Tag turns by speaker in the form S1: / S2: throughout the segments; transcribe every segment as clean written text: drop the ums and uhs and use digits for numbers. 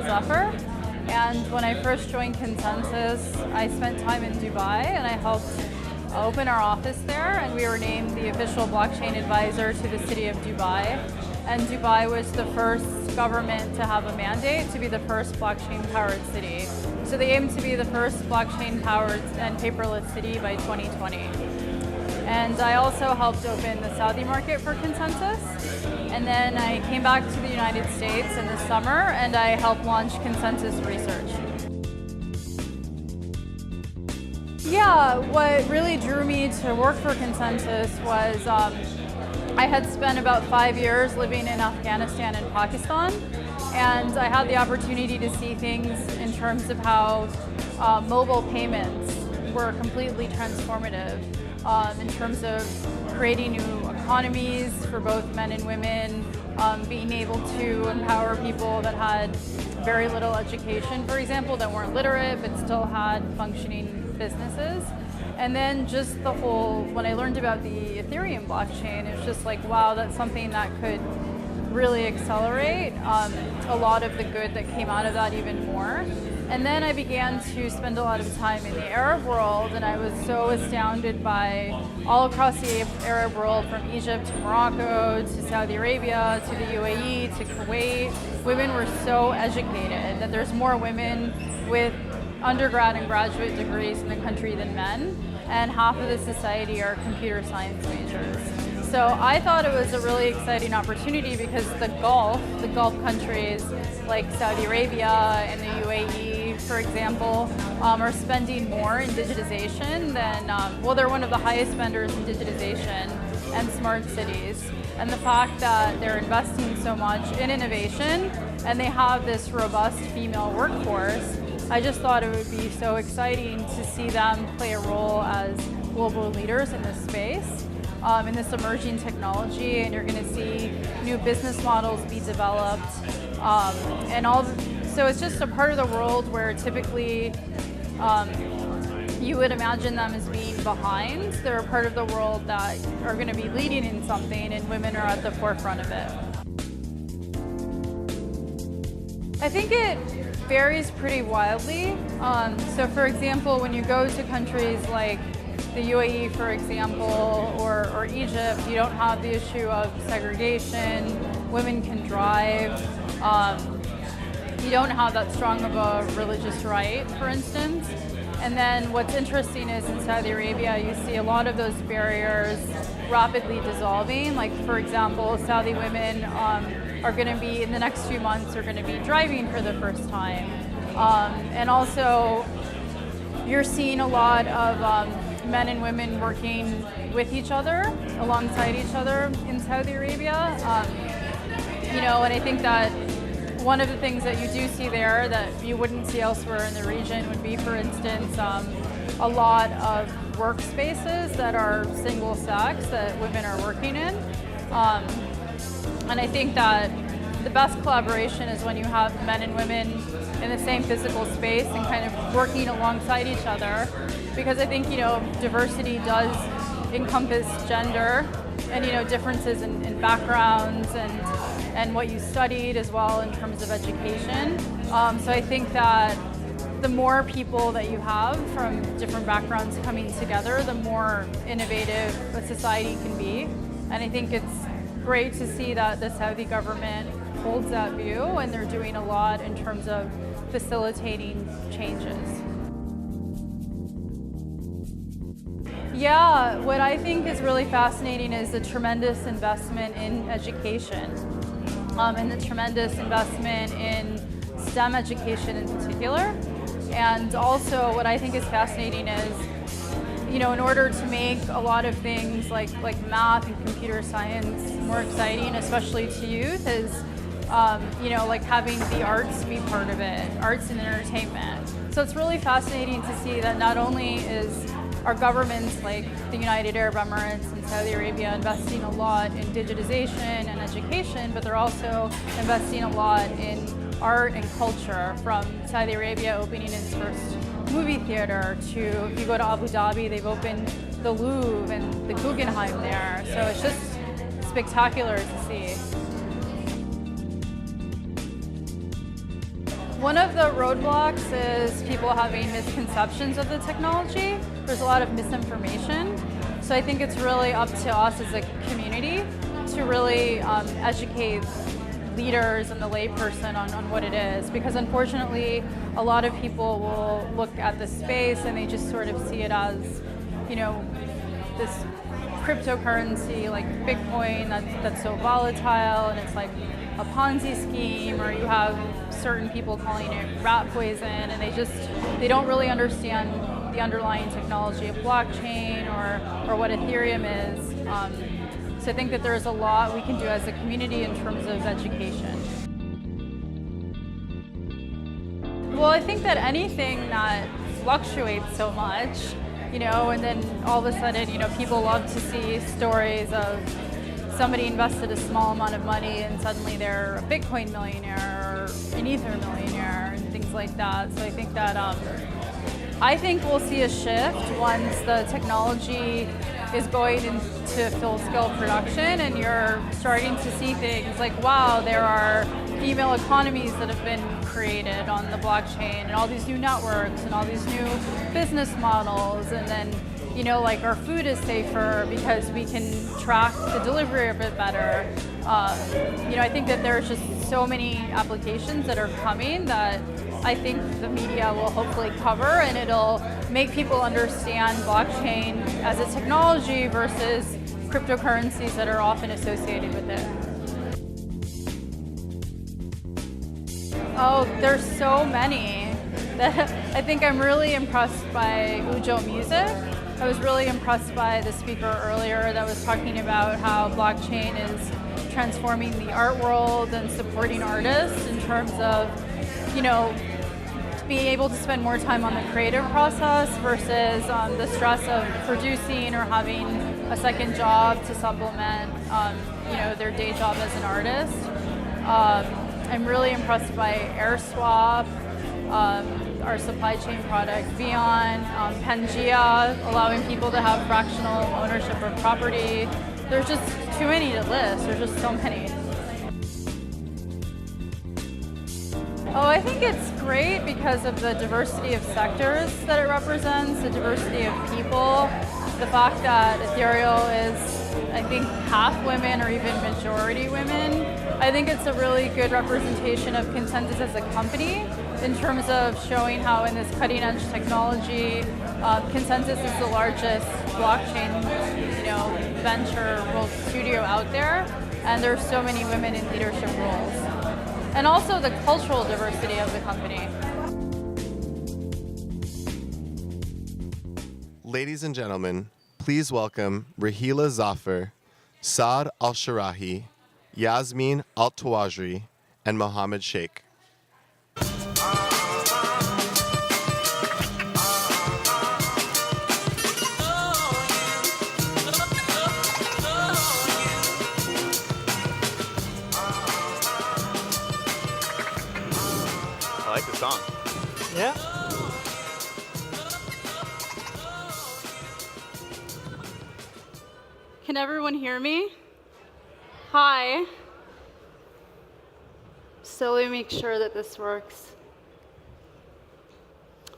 S1: Zafar, and when I first joined ConsenSys, I spent time in Dubai and I helped open our office there, and we were named the official blockchain advisor to the city of Dubai. And Dubai was the first government to have a mandate to be the first blockchain-powered city. So they aim to be the first blockchain-powered and paperless city by 2020. And I also helped open the Saudi market for ConsenSys. And then I came back to the United States in the summer and I helped launch ConsenSys Research. Yeah, what really drew me to work for ConsenSys was I had spent about 5 years living in Afghanistan and Pakistan, and I had the opportunity to see things in terms of how mobile payments were completely transformative in terms of creating new economies for both men and women, being able to empower people that had very little education, for example, that weren't literate but still had functioning businesses. And then just the whole, when I learned about the Ethereum blockchain, it was just like, wow, that's something that could really accelerate a lot of the good that came out of that even more. And then I began to spend a lot of time in the Arab world, and I was so astounded by all across the Arab world, from Egypt to Morocco to Saudi Arabia to the UAE to Kuwait. Women were so educated that there's more women with undergrad and graduate degrees in the country than men, and half of the society are computer science majors. So I thought it was a really exciting opportunity because the Gulf countries like Saudi Arabia and the UAE, for example, are spending more in digitization than, well, they're one of the highest spenders in digitization and smart cities. And the fact that they're investing so much in innovation and they have this robust female workforce, I just thought it would be so exciting to see them play a role as global leaders in this space, in this emerging technology, and you're going to see new business models be developed, so it's just a part of the world where typically you would imagine them as being behind. They're a part of the world that are going to be leading in something, and women are at the forefront of it. I think it varies pretty wildly. So for example, when you go to countries like the UAE, for example, or Egypt, you don't have the issue of segregation. Women can drive. You don't have that strong of a religious right, for instance. And then what's interesting is in Saudi Arabia, you see a lot of those barriers rapidly dissolving. Like, for example, Saudi women are going to be, in the next few months, are going to be driving for the first time. And also, you're seeing a lot of men and women working with each other, alongside each other in Saudi Arabia. And I think that one of the things that you do see there that you wouldn't see elsewhere in the region would be, for instance, a lot of workspaces that are single sex that women are working in. And I think that the best collaboration is when you have men and women in the same physical space and kind of working alongside each other, because I think, diversity does encompass gender and, differences in backgrounds and what you studied as well in terms of education. So I think that the more people that you have from different backgrounds coming together, the more innovative a society can be. And I think it's great to see that the Saudi government holds that view, and they're doing a lot in terms of facilitating changes. Yeah, what I think is really fascinating is the tremendous investment in education, and the tremendous investment in STEM education in particular. And also what I think is fascinating is, in order to make a lot of things like math and computer science more exciting, especially to youth, is like having the arts be part of it, arts and entertainment. So it's really fascinating to see that not only is our governments like the United Arab Emirates and Saudi Arabia investing a lot in digitization and education, but they're also investing a lot in art and culture, from Saudi Arabia opening its first movie theater to, if you go to Abu Dhabi, they've opened the Louvre and the Guggenheim there. So it's just spectacular to see. One of the roadblocks is people having misconceptions of the technology. There's a lot of misinformation. So I think it's really up to us as a community to really educate leaders and the layperson on what it is. Because unfortunately, a lot of people will look at this space and they just sort of see it as, you know, this cryptocurrency like Bitcoin that's so volatile, and it's like a Ponzi scheme, or you have certain people calling it rat poison, and they don't really understand the underlying technology of blockchain or what Ethereum is. So I think that there's a lot we can do as a community in terms of education. Well, I think that anything that fluctuates so much, you know, and then all of a sudden, you know, people love to see stories of somebody invested a small amount of money and suddenly they're a Bitcoin millionaire or an Ether millionaire and things like that. So I think that I think we'll see a shift once the technology is going into full-scale production and you're starting to see things like, wow, there are female economies that have been created on the blockchain and all these new networks and all these new business models, and then, you know, like our food is safer because we can track the delivery of it better. You know, I think that there's just so many applications that are coming that I think the media will hopefully cover, and it'll make people understand blockchain as a technology versus cryptocurrencies that are often associated with it. Oh, there's so many that I think I'm really impressed by Ujo Music. I was really impressed by the speaker earlier that was talking about how blockchain is transforming the art world and supporting artists in terms of, you know, being able to spend more time on the creative process versus the stress of producing or having a second job to supplement, you know, their day job as an artist. I'm really impressed by AirSwap, our supply chain product, Vion, Pangea, allowing people to have fractional ownership of property. There's just too many to list. There's just so many. Oh, I think it's great because of the diversity of sectors that it represents, the diversity of people, the fact that Ethereal is, I think, half women or even majority women. I think it's a really good representation of ConsenSys as a company in terms of showing how in this cutting-edge technology, ConsenSys is the largest blockchain, you know, venture world studio out there, and there's so many women in leadership roles. And also the cultural diversity of the company.
S2: Ladies and gentlemen, please welcome Rahilla Zafar, Saad Al-Sharahi, Yasmin Al-Tawajri, and Mohammed Sheikh.
S3: I like the song.
S4: Yeah.
S1: Can everyone hear me? Hi. So let me make sure that this works.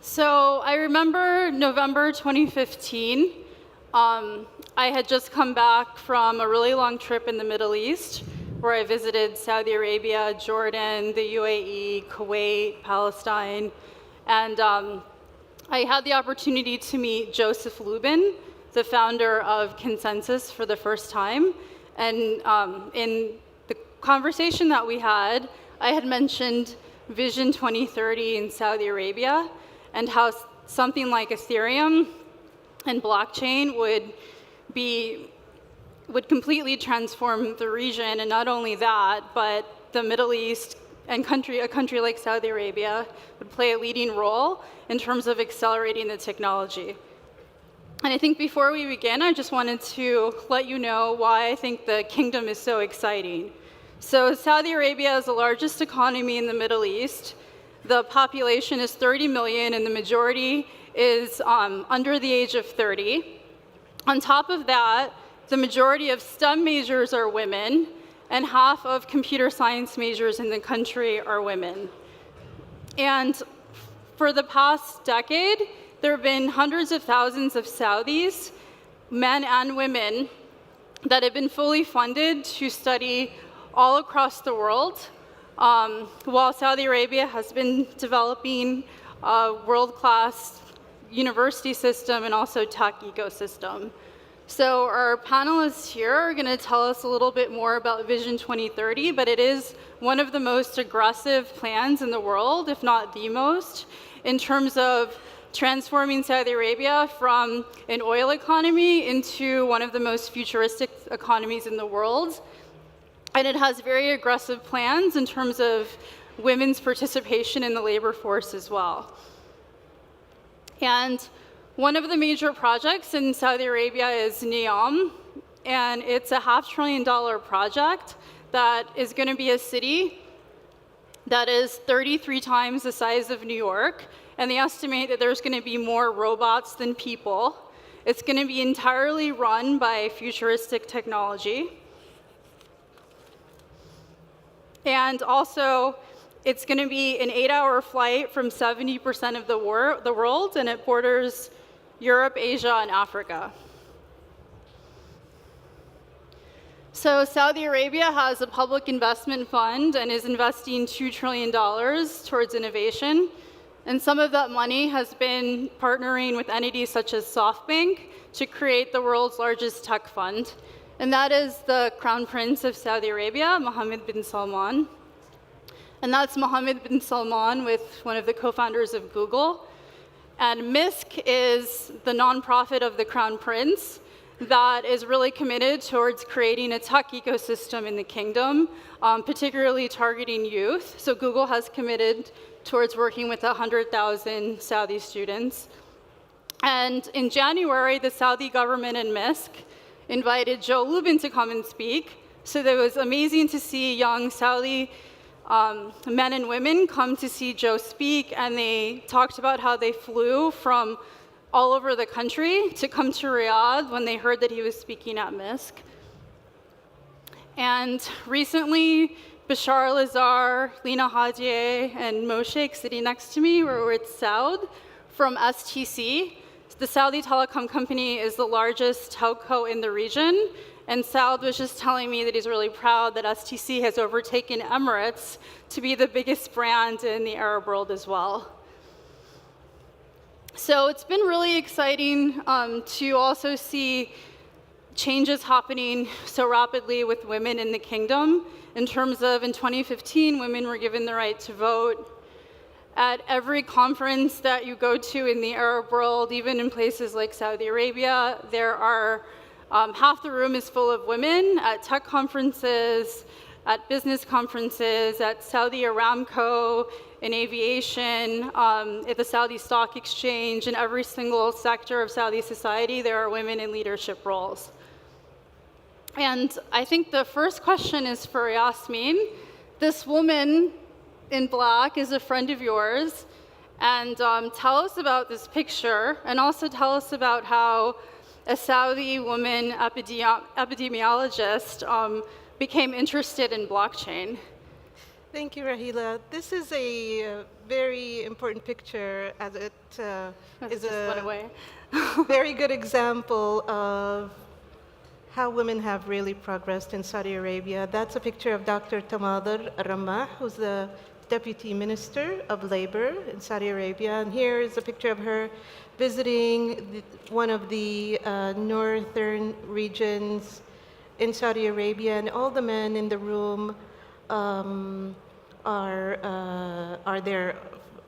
S1: So I remember November 2015. I had just come back from a really long trip in the Middle East where I visited Saudi Arabia, Jordan, the UAE, Kuwait, Palestine. And I had the opportunity to meet Joseph Lubin, the founder of ConsenSys, for the first time. And in the conversation that we had, I had mentioned Vision 2030 in Saudi Arabia and how something like Ethereum and blockchain would completely transform the region. And not only that, but the Middle East and a country like Saudi Arabia would play a leading role in terms of accelerating the technology. And I think before we begin, I just wanted to let you know why I think the kingdom is so exciting. So Saudi Arabia is the largest economy in the Middle East. The population is 30 million, and the majority is under the age of 30. On top of that, the majority of STEM majors are women, and half of computer science majors in the country are women. And for the past decade, there have been hundreds of thousands of Saudis, men and women, that have been fully funded to study all across the world, while Saudi Arabia has been developing a world-class university system and also tech ecosystem. So our panelists here are going to tell us a little bit more about Vision 2030, but it is one of the most aggressive plans in the world, if not the most, in terms of transforming Saudi Arabia from an oil economy into one of the most futuristic economies in the world. And it has very aggressive plans in terms of women's participation in the labor force as well. And one of the major projects in Saudi Arabia is NEOM, and it's a $500 billion project that is going to be a city that is 33 times the size of New York, and they estimate that there's going to be more robots than people. It's going to be entirely run by futuristic technology. And also, it's going to be an 8-hour flight from 70% of the world, and it borders Europe, Asia, and Africa. So Saudi Arabia has a public investment fund and is investing $2 trillion towards innovation. And some of that money has been partnering with entities such as SoftBank to create the world's largest tech fund. And that is the Crown Prince of Saudi Arabia, Mohammed bin Salman. And that's Mohammed bin Salman with one of the co-founders of Google. And MISC is the nonprofit of the Crown Prince that is really committed towards creating a tech ecosystem in the kingdom, particularly targeting youth. So Google has committed towards working with 100,000 Saudi students. And in January, the Saudi government and MISC invited Joe Lubin to come and speak. So it was amazing to see young Saudi men and women come to see Joe speak, and they talked about how they flew from all over the country to come to Riyadh when they heard that he was speaking at MISC. And recently, Bashar al-Azhar, Lina Hadieh, and Moshe sitting next to me were with Saud from STC. The Saudi telecom company is the largest telco in the region, and Saud was just telling me that he's really proud that STC has overtaken Emirates to be the biggest brand in the Arab world as well. So it's been really exciting to also see changes happening so rapidly with women in the kingdom, in terms of in 2015, women were given the right to vote. At every conference that you go to in the Arab world, even in places like Saudi Arabia, there are half the room is full of women at tech conferences, at business conferences, at Saudi Aramco, in aviation, at the Saudi Stock Exchange, in every single sector of Saudi society, there are women in leadership roles. And I think the first question is for Yasmin. This woman in black is a friend of yours, and tell us about this picture, and also tell us about how a Saudi woman epidemiologist became interested in blockchain.
S3: Thank you, Rahilla. This is a very important picture, as it is a very good example of how women have really progressed in Saudi Arabia. That's a picture of Dr. Tamadr Ramah, who's the Deputy Minister of Labor in Saudi Arabia. And here is a picture of her visiting one of the northern regions in Saudi Arabia, and all the men in the room are there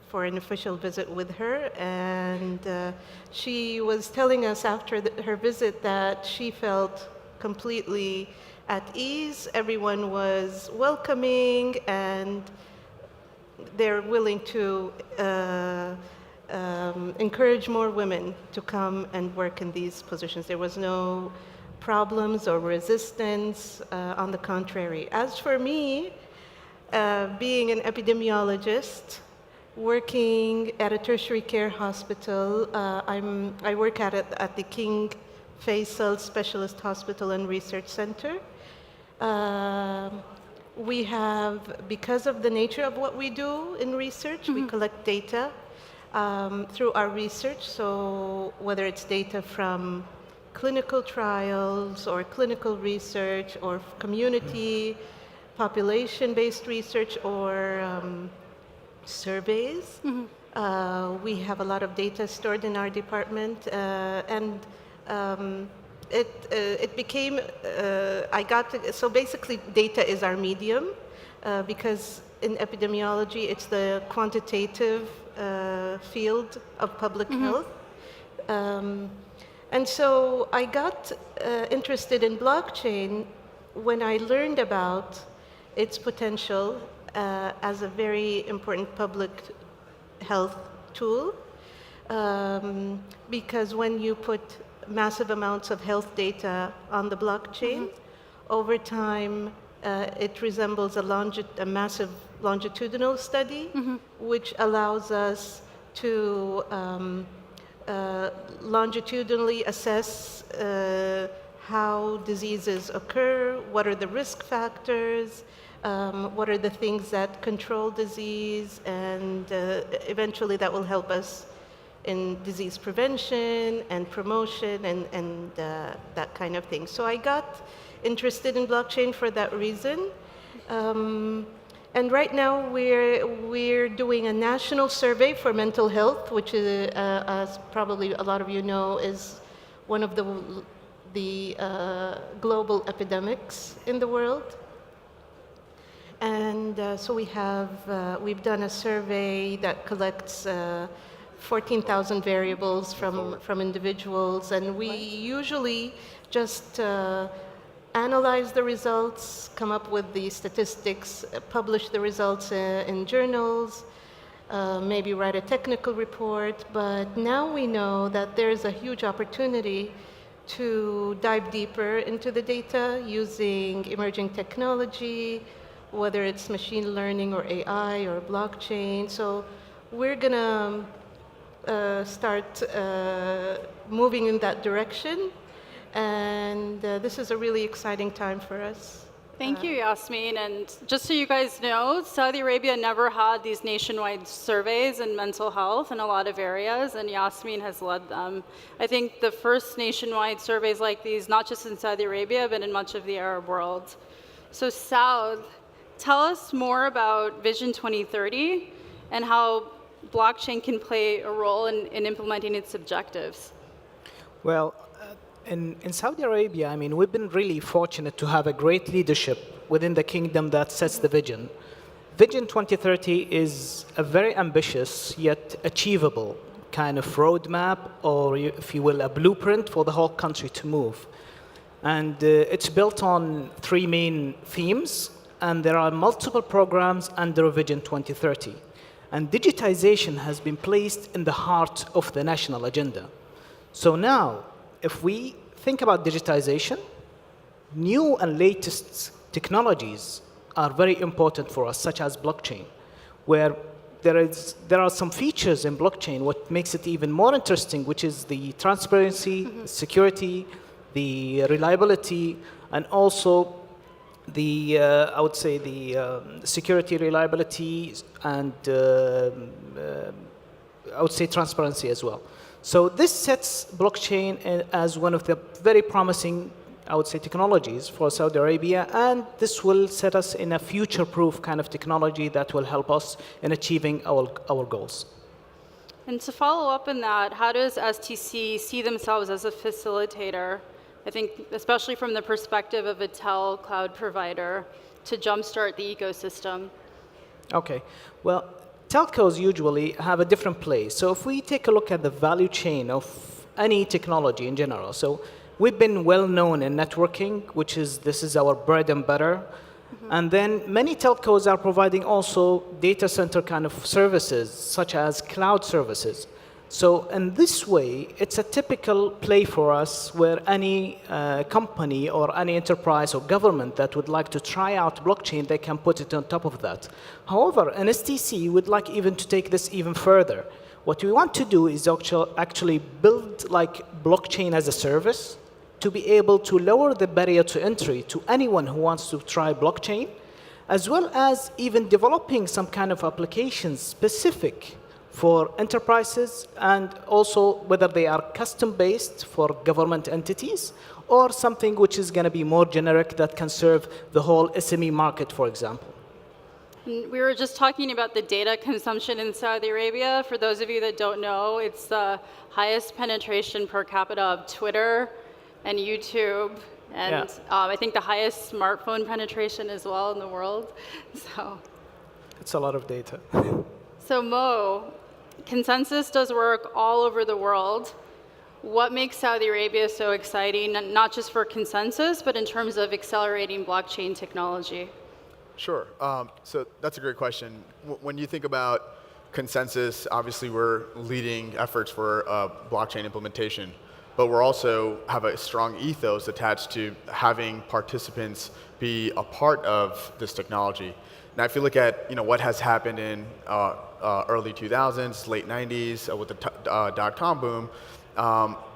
S3: for an official visit with her. And she was telling us after her visit that she felt completely at ease. Everyone was welcoming, and they're willing to encourage more women to come and work in these positions. There was no problems or resistance, on the contrary. As for me, being an epidemiologist, working at a tertiary care hospital, I work at the King Faisal Specialist Hospital and Research Center. We have, because of the nature of what we do in research, we collect data through our research. So whether it's data from clinical trials or clinical research or community, population-based research or surveys. We have a lot of data stored in our department, and it became, so basically data is our medium, because in epidemiology it's the quantitative field of public health. And so I got interested in blockchain when I learned about its potential as a very important public health tool, because when you put massive amounts of health data on the blockchain, over time it resembles a massive longitudinal study, which allows us to longitudinally assess how diseases occur, what are the risk factors, what are the things that control disease, and eventually that will help us in disease prevention and promotion and that kind of thing. So I got interested in blockchain for that reason. And right now we're doing a national survey for mental health, which is, as probably a lot of you know, is one of the global epidemics in the world. And so we've done a survey that collects 14,000 variables from individuals, and we usually just analyze the results, come up with the statistics, publish the results in journals, maybe write a technical report. But now we know that there's a huge opportunity to dive deeper into the data using emerging technology, whether it's machine learning or AI or blockchain. So we're gonna start moving in that direction. And this is a really exciting time for us.
S1: Thank you, Yasmin. And just so you guys know, Saudi Arabia never had these nationwide surveys in mental health in a lot of areas, and Yasmin has led them. I think the first nationwide surveys like these, not just in Saudi Arabia, but in much of the Arab world. So Saud, tell us more about Vision 2030 and how blockchain can play a role in implementing its objectives.
S4: Well, in Saudi Arabia, I mean, we've been really fortunate to have a great leadership within the kingdom that sets the vision. Vision 2030 is a very ambitious yet achievable kind of roadmap, or if you will, a blueprint for the whole country to move. And it's built on three main themes, and there are multiple programs under Vision 2030. And digitization has been placed in the heart of the national agenda. So now, if we think about digitization, new and latest technologies are very important for us, such as blockchain, where there are some features in blockchain what makes it even more interesting, which is the transparency, security, the reliability, and also the, I would say, the security, reliability, and I would say transparency as well. So this sets blockchain as one of the very promising, I would say, technologies for Saudi Arabia, and this will set us in a future-proof kind of technology that will help us in achieving our goals.
S1: And to follow up on that, how does STC see themselves as a facilitator? I think especially from the perspective of a cloud provider to jumpstart the ecosystem.
S4: Okay, well, telcos usually have a different place. So if we take a look at the value chain of any technology in general, so we've been well known in networking, this is our bread and butter. And then many telcos are providing also data center kind of services, such as cloud services. So in this way, it's a typical play for us where any company or any enterprise or government that would like to try out blockchain, they can put it on top of that. However, in STC, we'd like even to take this even further. What we want to do is actually build like blockchain as a service to be able to lower the barrier to entry to anyone who wants to try blockchain, as well as even developing some kind of applications specific for enterprises, and also whether they are custom-based for government entities or something which is going to be more generic that can serve the whole SME market, for example.
S1: We were just talking about the data consumption in Saudi Arabia. For those of you that don't know, it's the highest penetration per capita of Twitter and YouTube, and I think the highest smartphone penetration as well in the world. So
S4: it's a lot of data.
S1: So Mo, ConsenSys does work all over the world. What makes Saudi Arabia so exciting, not just for ConsenSys, but in terms of accelerating blockchain technology?
S5: Sure. So that's a great question. When you think about ConsenSys, obviously we're leading efforts for blockchain implementation, but we're also have a strong ethos attached to having participants be a part of this technology. Now, if you look at what has happened in early 2000s, late 90s with the dot-com boom,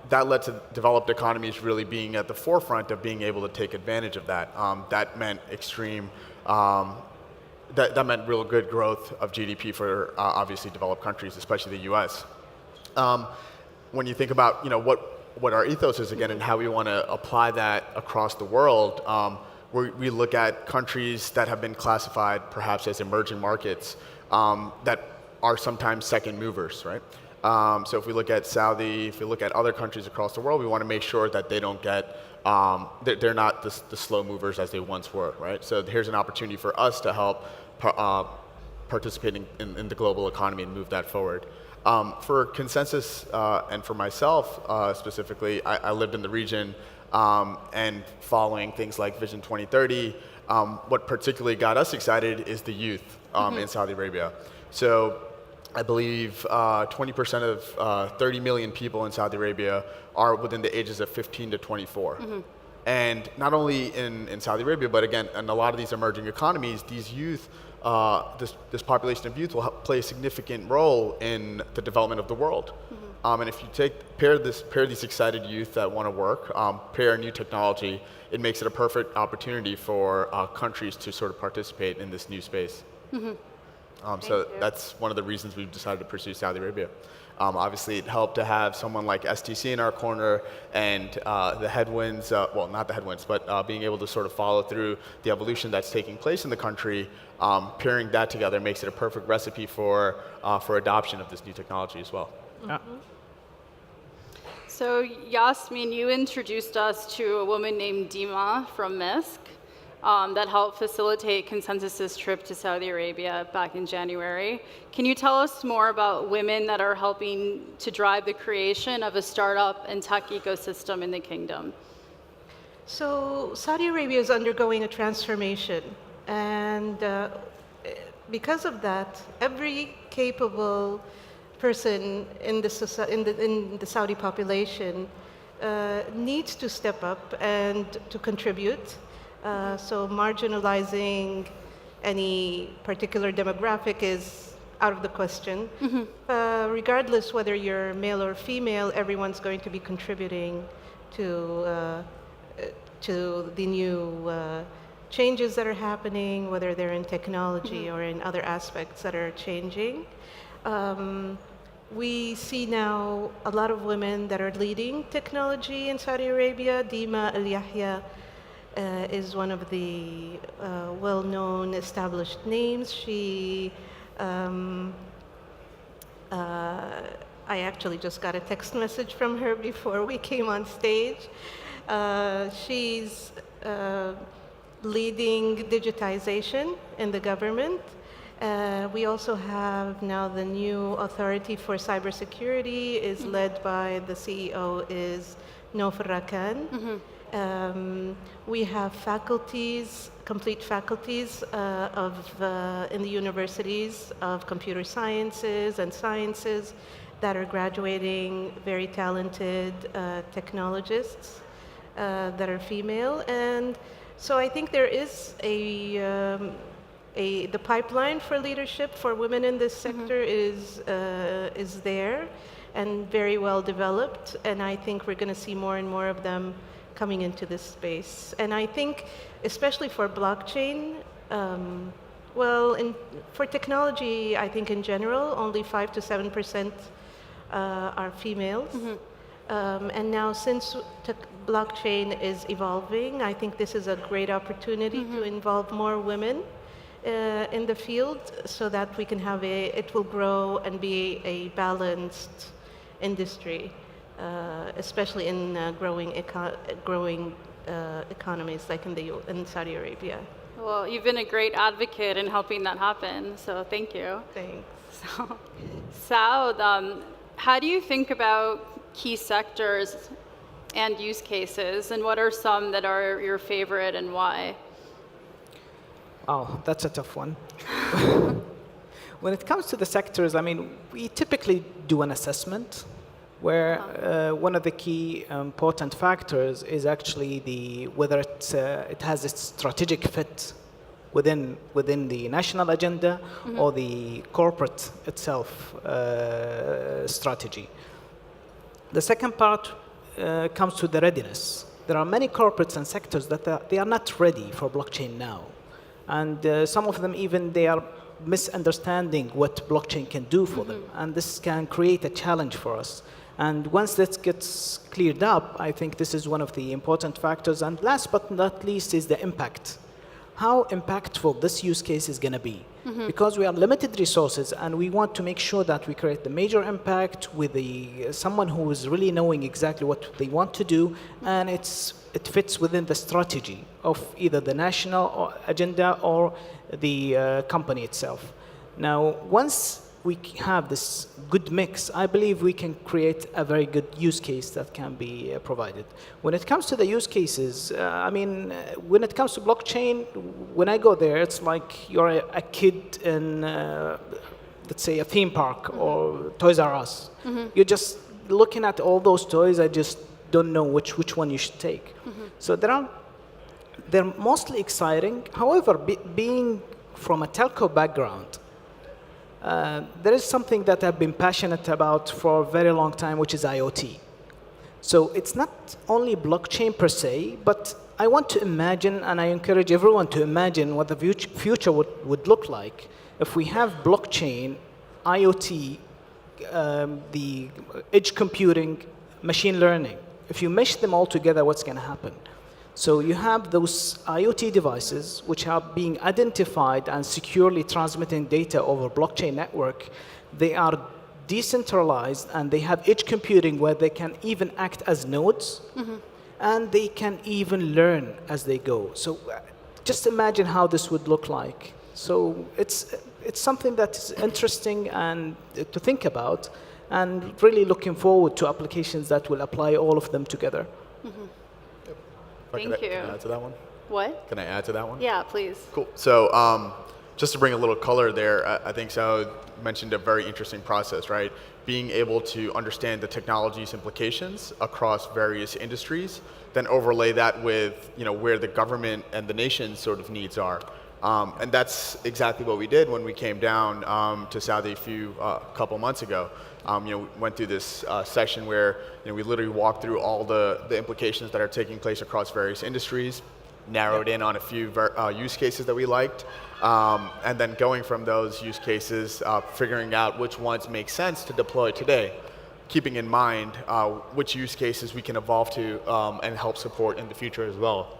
S5: that led to developed economies really being at the forefront of being able to take advantage of that. That meant extreme, that meant real good growth of GDP for obviously developed countries, especially the US. When you think about what our ethos is again and how we want to apply that across the world, we look at countries that have been classified perhaps as emerging markets that are sometimes second movers, right? So if we look at Saudi, if we look at other countries across the world, we want to make sure that they don't get, they're not the slow movers as they once were, right? So here's an opportunity for us to help participate in the global economy and move that forward. For ConsenSys and for myself specifically, I lived in the region and following things like Vision 2030, what particularly got us excited is the youth in Saudi Arabia. So I believe 20% of 30 million people in Saudi Arabia are within the ages of 15 to 24. And not only in Saudi Arabia, but again, in a lot of these emerging economies, these youth, this population of youth will play a significant role in the development of the world. And if you pair these excited youth that want to work, pair a new technology, it makes it a perfect opportunity for countries to sort of participate in this new space. So that's one of the reasons we've decided to pursue Saudi Arabia. Obviously, it helped to have someone like STC in our corner and the headwinds, well, not the headwinds, but being able to sort of follow through the evolution that's taking place in the country, pairing that together makes it a perfect recipe for adoption of this new technology as well.
S1: So Yasmin, you introduced us to a woman named Dima from MISC. That helped facilitate ConsenSys' trip to Saudi Arabia back in January. Can you tell us more about women that are helping to drive the creation of a startup and tech ecosystem in the kingdom?
S3: So Saudi Arabia is undergoing a transformation, and because of that, every capable person in the Saudi population needs to step up and to contribute. So marginalizing any particular demographic is out of the question. Regardless whether you're male or female, everyone's going to be contributing to the new changes that are happening, whether they're in technology or in other aspects that are changing. We see now a lot of women that are leading technology in Saudi Arabia. Dima Al-Yahya is one of the well-known established names. She, I actually just got a text message from her before we came on stage. She's leading digitization in the government. We also have now the new authority for cybersecurity is led by the CEO is Nofer Rakan. We have faculties, complete faculties in the universities of computer sciences and sciences that are graduating very talented technologists that are female. And so I think there is the pipeline for leadership for women in this sector is there and very well developed. And I think we're going to see more and more of them coming into this space. And I think, especially for blockchain, Well, for technology, I think in general, only 5 to 7% are females. And now, since blockchain is evolving, I think this is a great opportunity to involve more women in the field, so that we can have it will grow and be a balanced industry, especially in growing economies like in Saudi Arabia.
S1: Well, you've been a great advocate in helping that happen, so thank you.
S3: Thanks.
S1: So, Saud, how do you think about key sectors and use cases, and what are some that are your favorite and why?
S4: Oh, that's a tough one. When it comes to the sectors, I mean, we typically do an assessment where one of the key important factors is actually whether it has its strategic fit within the national agenda or the corporate itself strategy. The second part comes to the readiness. There are many corporates and sectors that they are not ready for blockchain now. And some of them even, they are misunderstanding what blockchain can do for them. And this can create a challenge for us. And once that gets cleared up, I think this is one of the important factors. And last but not least is the impact. How impactful this use case is going to be. Because we are limited resources and we want to make sure that we create the major impact with someone who is really knowing exactly what they want to do, and it fits within the strategy of either the national agenda or the company itself. Now, once we have this good mix, I believe we can create a very good use case that can be provided. When it comes to the use cases, I mean, when it comes to blockchain, when I go there, it's like you're a kid in, let's say, a theme park or Toys R Us. You're just looking at all those toys. I just don't know which one you should take. So they're mostly exciting. However, being from a telco background, there is something that I've been passionate about for a very long time, which is IoT. So it's not only blockchain per se, but I want to imagine, and I encourage everyone to imagine what the future would look like if we have blockchain, IoT, the edge computing, machine learning. If you mesh them all together, what's going to happen? So you have those IoT devices which are being identified and securely transmitting data over blockchain network. They are decentralized and they have edge computing where they can even act as nodes and they can even learn as they go. So just imagine how this would look like. So it's something that is interesting and to think about, and really looking forward to applications that will apply all of them together.
S1: Thank you.
S5: Can I add to that one?
S1: What?
S5: Can I add to that one?
S1: Yeah, please.
S5: Cool. So just to bring a little color there, I think Saud mentioned a very interesting process, right? Being able to understand the technology's implications across various industries, then overlay that with where the government and the nation's sort of needs are. And that's exactly what we did when we came down to Saudi a couple months ago. We went through this session where we literally walked through all the implications that are taking place across various industries, narrowed in on a few use cases that we liked, and then going from those use cases, figuring out which ones make sense to deploy today, keeping in mind which use cases we can evolve to and help support in the future as well.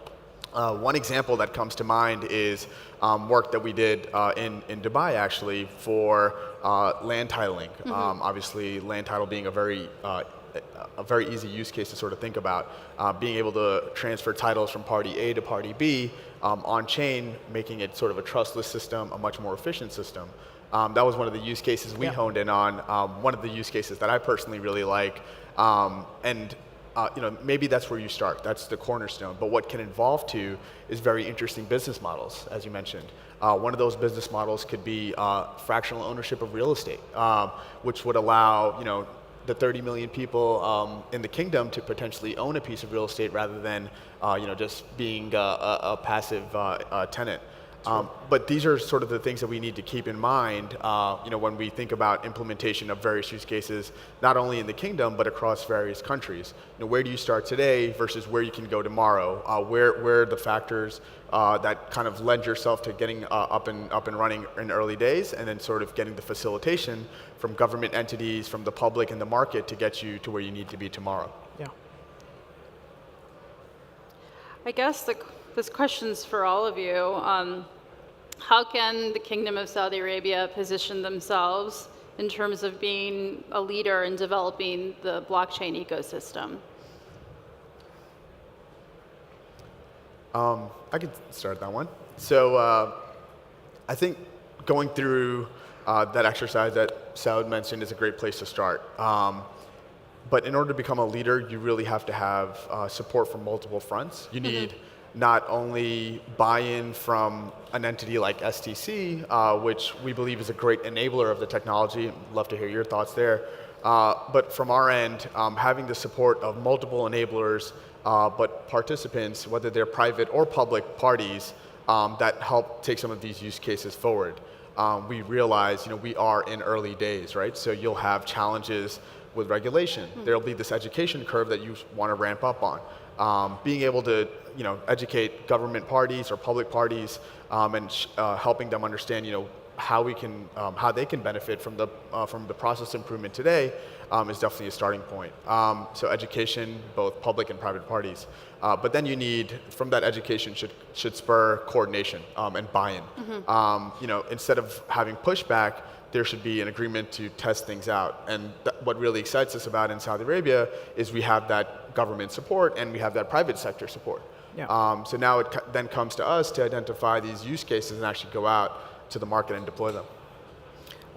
S5: One example that comes to mind is work that we did in Dubai, actually, for land titling. Obviously, land title being a very easy use case to sort of think about. Being able to transfer titles from party A to party B on-chain, making it sort of a trustless system, a much more efficient system. That was one of the use cases we honed in on. One of the use cases that I personally really like. Maybe that's where you start. That's the cornerstone. But what can evolve to is very interesting business models, as you mentioned. One of those business models could be fractional ownership of real estate, which would allow the 30 million people in the kingdom to potentially own a piece of real estate rather than just being a passive tenant. But these are sort of the things that we need to keep in mind, when we think about implementation of various use cases, not only in the kingdom but across various countries. Where do you start today versus where you can go tomorrow? Where are the factors that kind of lend yourself to getting up and running in early days, and then sort of getting the facilitation from government entities, from the public and the market to get you to where you need to be tomorrow.
S4: Yeah.
S1: I guess this question's for all of you. How can the Kingdom of Saudi Arabia position themselves in terms of being a leader in developing the blockchain ecosystem?
S5: I could start that one. So I think going through that exercise that Saud mentioned is a great place to start. But in order to become a leader, you really have to have support from multiple fronts. You need not only buy-in from an entity like STC, which we believe is a great enabler of the technology. I'd love to hear your thoughts there. But from our end, having the support of multiple enablers, but participants, whether they're private or public parties, that help take some of these use cases forward. We realize, we are in early days, right? So you'll have challenges with regulation. There'll be this education curve that you want to ramp up on. Being able to, educate government parties or public parties, and helping them understand, how they can benefit from the process improvement today, is definitely a starting point. So education, both public and private parties. But then you need, from that education, should spur coordination and buy-in. Instead of having pushback, there should be an agreement to test things out. And what really excites us about in Saudi Arabia is we have that government support and we have that private sector support.
S4: Yeah.
S5: So now it then comes to us to identify these use cases and actually go out to the market and deploy them.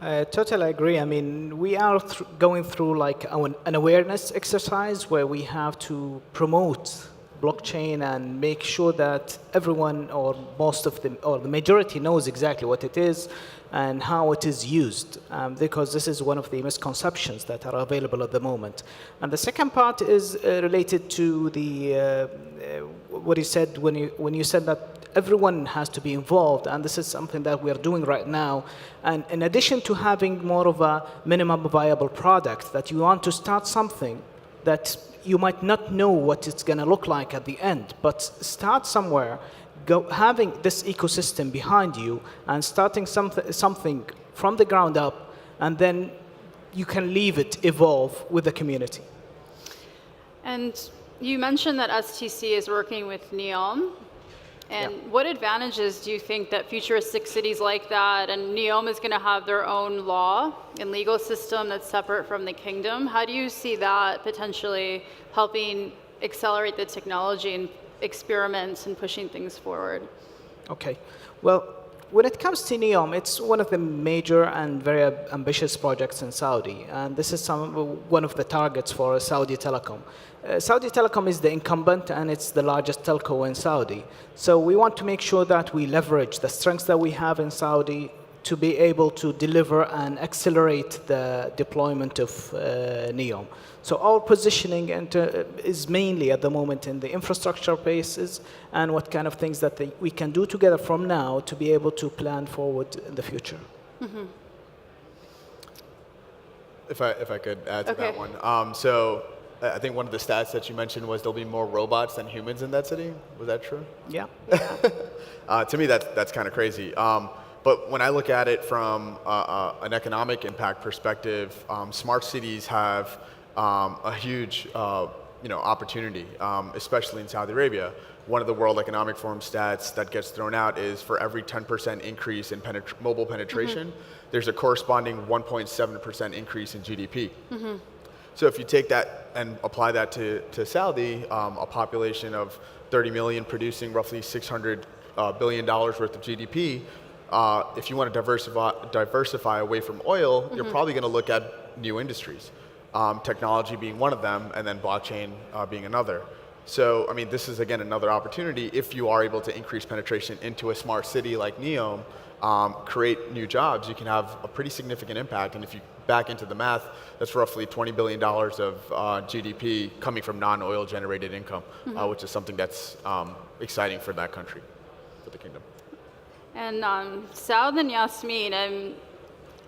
S4: I totally agree. I mean, we are going through like an awareness exercise where we have to promote blockchain and make sure that everyone or most of them or the majority knows exactly what it is and how it is used, because this is one of the misconceptions that are available at the moment. And the second part is related to the what you said when you said that everyone has to be involved, and this is something that we are doing right now. And in addition to having more of a minimum viable product, that you want to start something that you might not know what it's going to look like at the end, but start somewhere, having this ecosystem behind you and starting something from the ground up, and then you can leave it evolve with the community.
S1: And you mentioned that STC is working with NEOM. And what advantages do you think that futuristic cities like that, and NEOM is going to have their own law and legal system that's separate from the kingdom? How do you see that potentially helping accelerate the technology and experiments and pushing things forward?
S4: Okay. Well, when it comes to NEOM, it's one of the major and very ambitious projects in Saudi. And this is one of the targets for Saudi Telecom. Saudi Telecom is the incumbent, and it's the largest telco in Saudi. So we want to make sure that we leverage the strengths that we have in Saudi to be able to deliver and accelerate the deployment of NEOM. So our positioning is mainly at the moment in the infrastructure basis and what kind of things that we can do together from now to be able to plan forward in the future.
S1: Mm-hmm.
S5: If I could add to that one. So I think one of the stats that you mentioned was there'll be more robots than humans in that city. Was that true?
S4: Yeah.
S5: To me, that's kind of crazy. But when I look at it from an economic impact perspective, smart cities have a huge opportunity, especially in Saudi Arabia. One of the World Economic Forum stats that gets thrown out is for every 10% increase in mobile penetration, there's a corresponding 1.7% increase in GDP. So if you take that and apply that to Saudi, a population of 30 million producing roughly $600 billion worth of GDP, if you want to diversify away from oil, you're probably going to look at new industries, technology being one of them, and then blockchain being another. So, I mean, this is, again, another opportunity. If you are able to increase penetration into a smart city like NEOM, create new jobs, you can have a pretty significant impact. And if you back into the math, that's roughly $20 billion of GDP coming from non-oil generated income, which is something that's exciting for that country, for the kingdom.
S1: And Saud and Yasmin,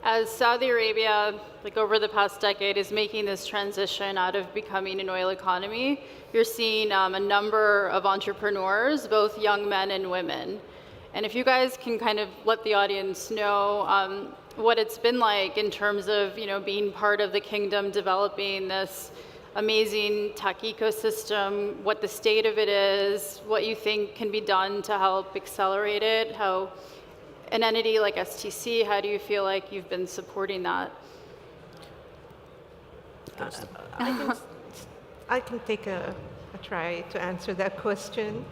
S1: as Saudi Arabia, like over the past decade, is making this transition out of becoming an oil economy, you're seeing a number of entrepreneurs, both young men and women. And if you guys can kind of let the audience know what it's been like in terms of being part of the kingdom, developing this amazing tech ecosystem, what the state of it is, what you think can be done to help accelerate it, how an entity like STC, how do you feel like you've been supporting that?
S3: I can take a try to answer that question.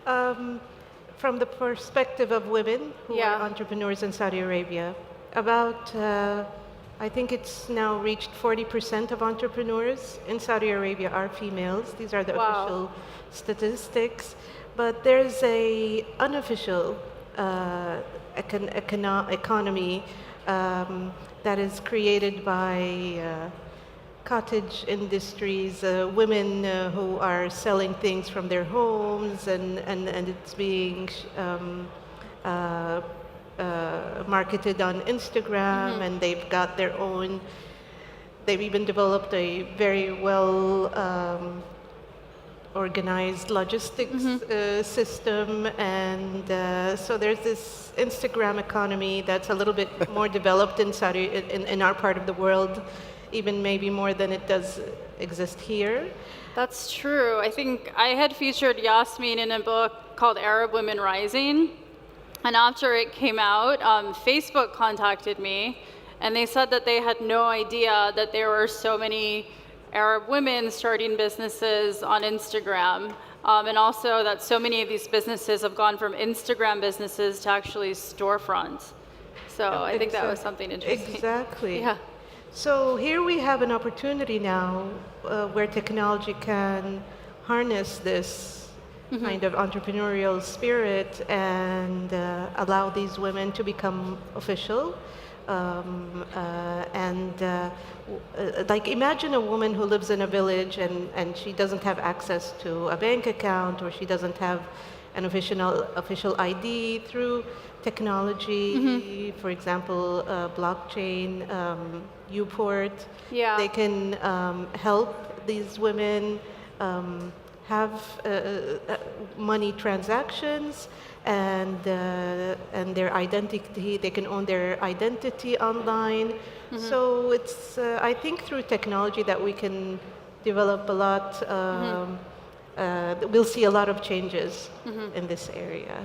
S3: From the perspective of women who are entrepreneurs in Saudi Arabia, about, I think it's now reached 40% of entrepreneurs in Saudi Arabia are females. These are the official statistics. But there's a unofficial economy that is created by cottage industries, women who are selling things from their homes, and it's being marketed on Instagram, and they've got their own, they've even developed a very well organized logistics system, and so there's this Instagram economy that's a little bit more developed in Saudi, in our part of the world, even maybe more than it does exist here.
S1: That's true. I think I had featured Yasmin in a book called Arab Women Rising, and after it came out, Facebook contacted me, and they said that they had no idea that there were so many Arab women starting businesses on Instagram, and also that so many of these businesses have gone from Instagram businesses to actually storefronts. So I think that was something interesting.
S3: Exactly.
S1: Yeah.
S3: So here we have an opportunity now where technology can harness this kind of entrepreneurial spirit and allow these women to become official. Like imagine a woman who lives in a village and she doesn't have access to a bank account, or she doesn't have an official ID through technology, for example, blockchain, Uport.
S1: Yeah.
S3: They can help these women have money transactions and their identity. They can own their identity online. So it's I think through technology that we can develop a lot. We'll see a lot of changes in this area.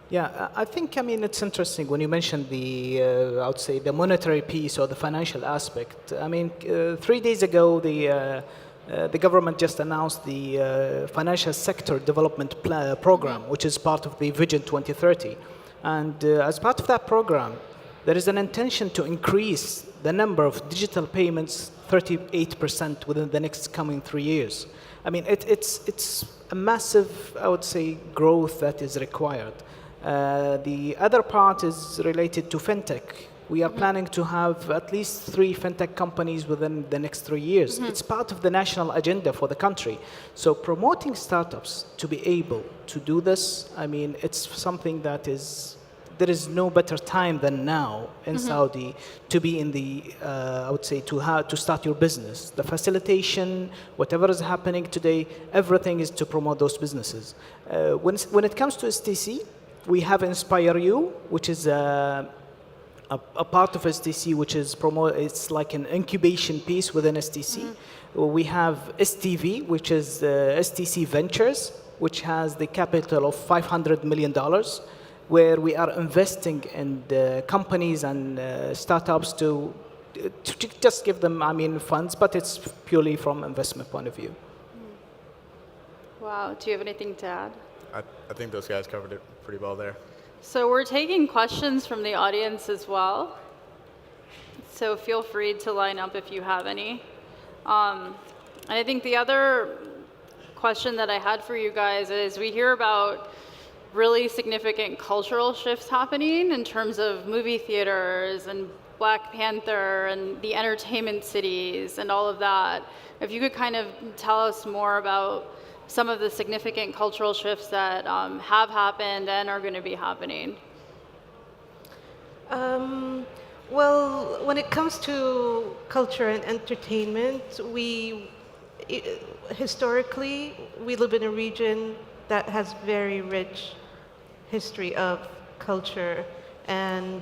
S4: Yeah, I think, I mean, it's interesting when you mentioned the, I would say, the monetary piece or the financial aspect. I mean, 3 days ago, the government just announced the Financial Sector Development Program, which is part of the Vision 2030. And as part of that program, there is an intention to increase the number of digital payments 38% within the next coming 3 years. I mean, it's a massive, I would say, growth that is required. The other part is related to fintech. We are planning to have at least 3 fintech companies within the next 3 years. It's part of the national agenda for the country. So promoting startups to be able to do this, I mean, it's something that is, there is no better time than now in Saudi to be in the, I would say, to start your business. The facilitation, whatever is happening today, everything is to promote those businesses. When it comes to STC, we have Inspire You, which is a part of STC, which is it's like an incubation piece within STC. We have STV, which is STC Ventures, which has the capital of $500 million, where we are investing in the companies and startups to just give them, I mean, funds, but it's purely from investment point of view.
S1: Wow, do you have anything to add?
S5: I think those guys covered it pretty well there.
S1: So we're taking questions from the audience as well. So feel free to line up if you have any. And I think the other question that I had for you guys is we hear about really significant cultural shifts happening in terms of movie theaters and Black Panther and the entertainment cities and all of that. If you could kind of tell us more about some of the significant cultural shifts that have happened and are going to be happening?
S3: Well, when it comes to culture and entertainment, historically, we live in a region that has very rich history of culture, and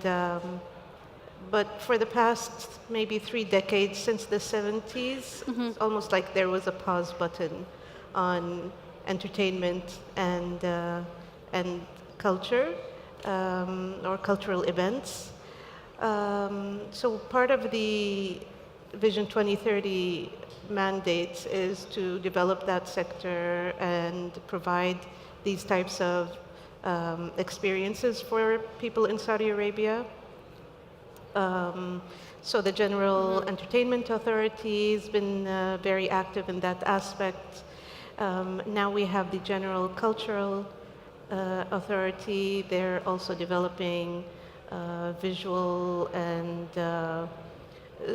S3: but for the past maybe 3 decades, since the 70s, it's almost like there was a pause button on entertainment and culture, or cultural events. So part of the Vision 2030 mandates is to develop that sector and provide these types of experiences for people in Saudi Arabia. So the General Entertainment Authority has been very active in that aspect. Now we have the General Cultural Authority. They're also developing visual and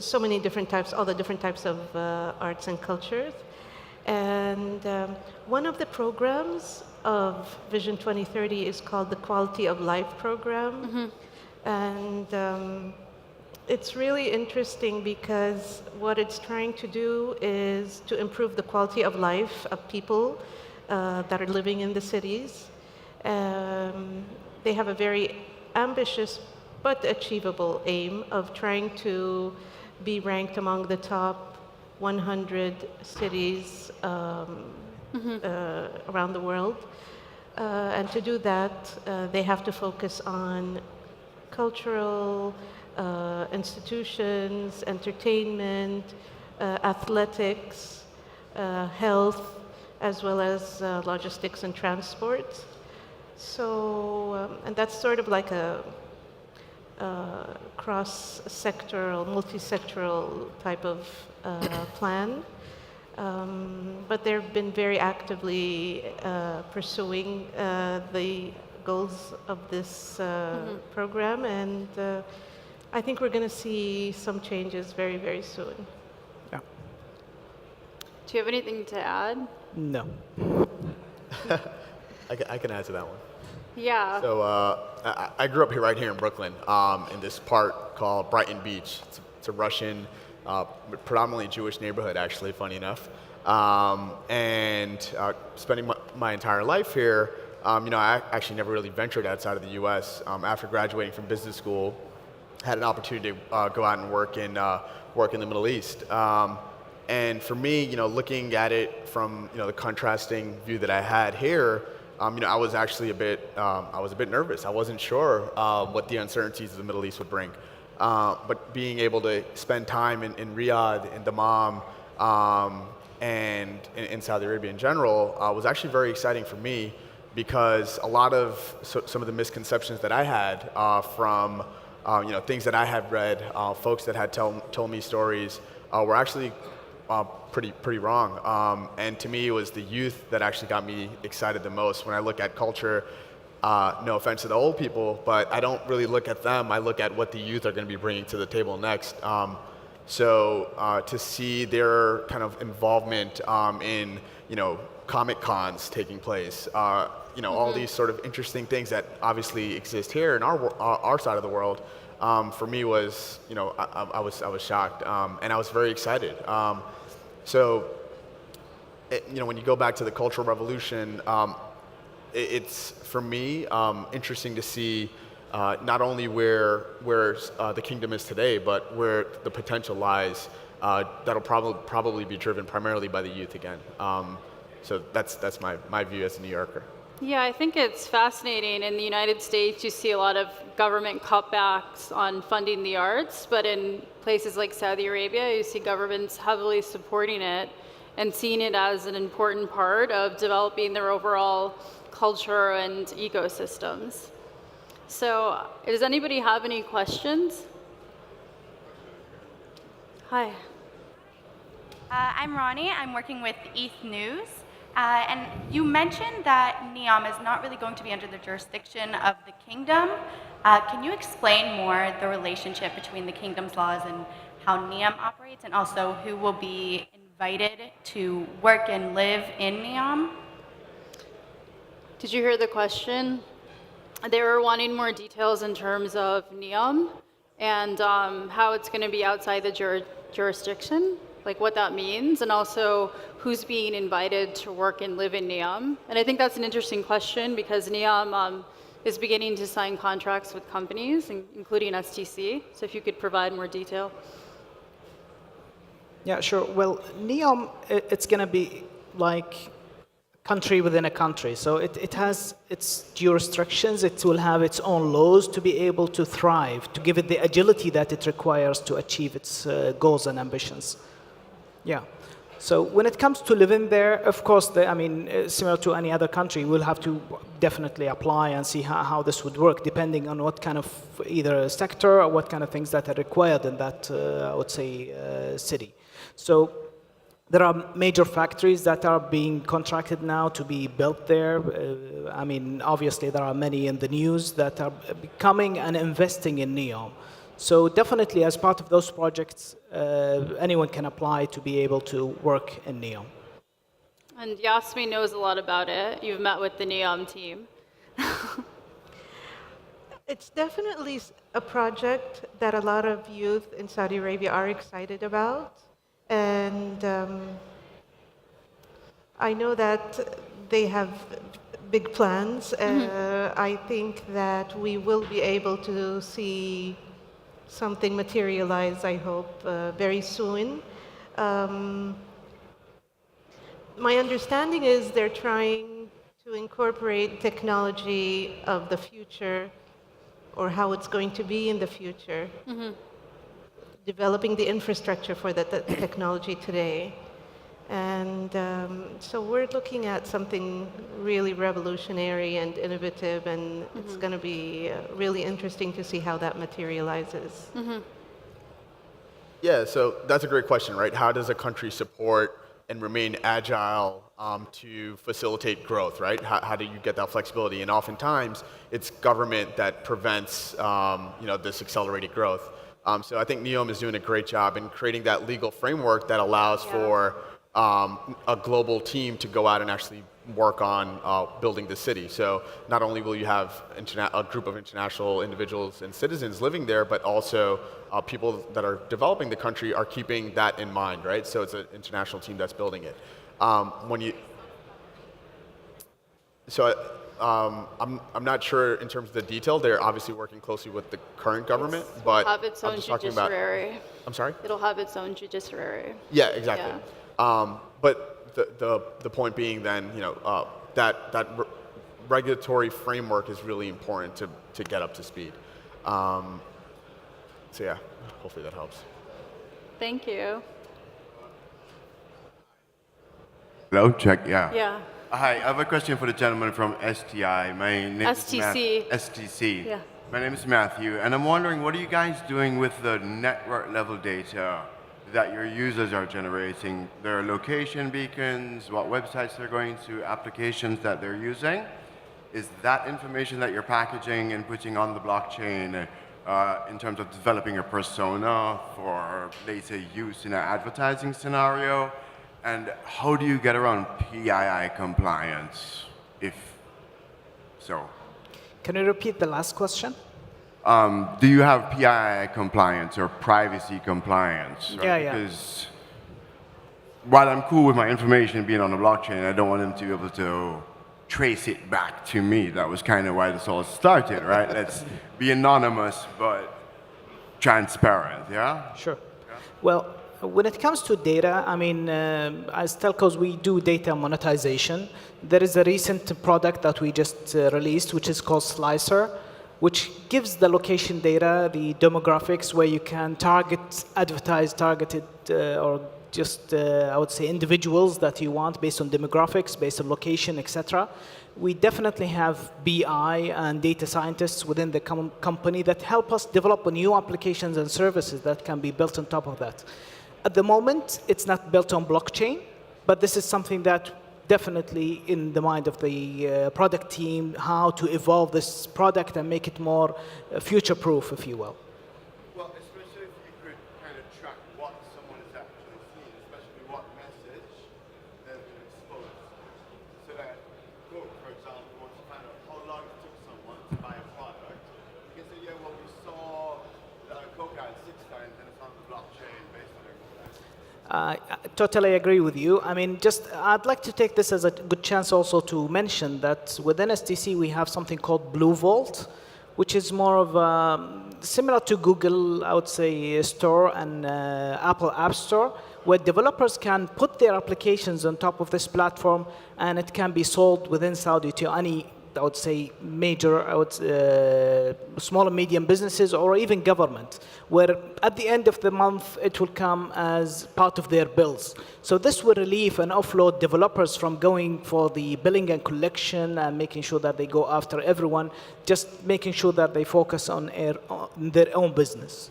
S3: so many different types, all the different types of arts and cultures. And one of the programs of Vision 2030 is called the Quality of Life Program. And it's really interesting because what it's trying to do is to improve the quality of life of people that are living in the cities. They have a very ambitious but achievable aim of trying to be ranked among the top 100 cities around the world. And to do that, they have to focus on cultural institutions, entertainment, athletics, health, as well as logistics and transport. So, and that's sort of like a cross-sectoral, multi-sectoral type of plan. But they've been very actively pursuing the goals of this program, and I think we're going to see some changes very, very soon.
S4: Yeah.
S1: Do you have anything to add?
S4: No.
S5: I can add to that one.
S1: Yeah.
S5: So I grew up here, right here in Brooklyn, in this part called Brighton Beach. It's a Russian, predominantly Jewish neighborhood, actually, funny enough. And spending my entire life here, I actually never really ventured outside of the U.S. After graduating from business school, had an opportunity to go out and work in the Middle East. And for me, looking at it from the contrasting view that I had here, I was actually a bit nervous. I wasn't sure what the uncertainties of the Middle East would bring. But being able to spend time in Riyadh, in Dammam, and in Saudi Arabia in general was actually very exciting for me, because a lot of some of the misconceptions that I had from things that I had read, folks that had told me stories, were actually pretty wrong. And to me, it was the youth that actually got me excited the most. When I look at culture, no offense to the old people, but I don't really look at them. I look at what the youth are going to be bringing to the table next. So to see their kind of involvement in Comic Cons taking place, all these sort of interesting things that obviously exist here in our side of the world, for me was, I was shocked, and I was very excited. So, when you go back to the Cultural Revolution, it's, for me, interesting to see not only where the kingdom is today, but where the potential lies. That'll probably be driven primarily by the youth again. So that's my view as a New Yorker.
S1: Yeah, I think it's fascinating. In the United States, you see a lot of government cutbacks on funding the arts, but in places like Saudi Arabia, you see governments heavily supporting it and seeing it as an important part of developing their overall culture and ecosystems. So, does anybody have any questions? Hi.
S6: I'm Ronnie. I'm working with ETH News. And you mentioned that NEOM is not really going to be under the jurisdiction of the kingdom. Can you explain more the relationship between the kingdom's laws and how NEOM operates, and also who will be invited to work and live in NEOM?
S1: Did you hear the question? They were wanting more details in terms of NEOM and how it's going to be outside the jurisdiction, like what that means, and also who's being invited to work and live in NEOM. And I think that's an interesting question because NEOM is beginning to sign contracts with companies, including STC. So if you could provide more detail.
S4: Yeah, sure. Well, NEOM, it's going to be like country within a country. So it has its jurisdictions, it will have its own laws to be able to thrive, to give it the agility that it requires to achieve its goals and ambitions. Yeah. So when it comes to living there, of course, similar to any other country, we'll have to definitely apply and see how this would work, depending on what kind of either sector or what kind of things that are required in that, I would say, city. So there are major factories that are being contracted now to be built there. Obviously, there are many in the news that are coming and investing in NEOM. So definitely, as part of those projects, anyone can apply to be able to work in NEOM.
S1: And Yasmin knows a lot about it. You've met with the NEOM team.
S3: It's definitely a project that a lot of youth in Saudi Arabia are excited about. And I know that they have big plans. I think that we will be able to see something materialize, I hope, very soon. My understanding is they're trying to incorporate technology of the future or how it's going to be in the future. Developing the infrastructure for the technology today. And so we're looking at something really revolutionary and innovative, and it's going to be really interesting to see how that materializes.
S5: Yeah, so that's a great question, right? How does a country support and remain agile to facilitate growth, right? How do you get that flexibility? And oftentimes, it's government that prevents this accelerated growth. So I think NEOM is doing a great job in creating that legal framework that allows for a global team to go out and actually work on building the city. So not only will you have a group of international individuals and citizens living there, but also people that are developing the country are keeping that in mind, right? So it's an international team that's building it. I'm not sure in terms of the detail. They're obviously working closely with the current government, but
S1: it'll have its own judiciary.
S5: I'm sorry?
S1: It'll have its own judiciary.
S5: Yeah, exactly. Yeah. But the point being then, that regulatory framework is really important to get up to speed. So yeah, hopefully that helps.
S1: Thank you.
S7: Hello, check, yeah.
S1: Yeah.
S7: Hi, I have a question for the gentleman from STI. My name
S1: STC.
S7: is STC.
S1: Yeah.
S7: My name is Matthew, and I'm wondering, what are you guys doing with the network level data that your users are generating? Their location beacons, what websites they're going to, applications that they're using? Is that information that you're packaging and putting on the blockchain in terms of developing a persona for later use in an advertising scenario? And how do you get around PII compliance, if so? Can
S4: you repeat the last question?
S7: Do you have PII compliance or privacy compliance? Right?
S4: Yeah.
S7: Because while I'm cool with my information being on the blockchain, I don't want them to be able to trace it back to me. That was kind of why this all started, right? Let's be anonymous, but transparent, yeah?
S4: Sure. Well, when it comes to data, as telcos, we do data monetization. There is a recent product that we just released, which is called Slicer, which gives the location data, the demographics, where you can advertise targeted, or just, I would say, individuals that you want based on demographics, based on location, etc. We definitely have BI and data scientists within the company that help us develop new applications and services that can be built on top of that. At the moment, it's not built on blockchain, but this is something that definitely in the mind of the product team, how to evolve this product and make it more future-proof, if you will.
S7: Well, especially if you could kind of track what someone is actually seeing, especially what message they've been exposed. So that, for example, wants to
S4: I totally agree with you. I mean, I'd like to take this as a good chance also to mention that within STC we have something called Blue Vault, which is more of similar to Google, I would say, Store and Apple App Store, where developers can put their applications on top of this platform, and it can be sold within Saudi to any, I would say, major, small and medium businesses, or even government, where at the end of the month, it will come as part of their bills. So this will relieve and offload developers from going for the billing and collection and making sure that they go after everyone, just making sure that they focus on their own business.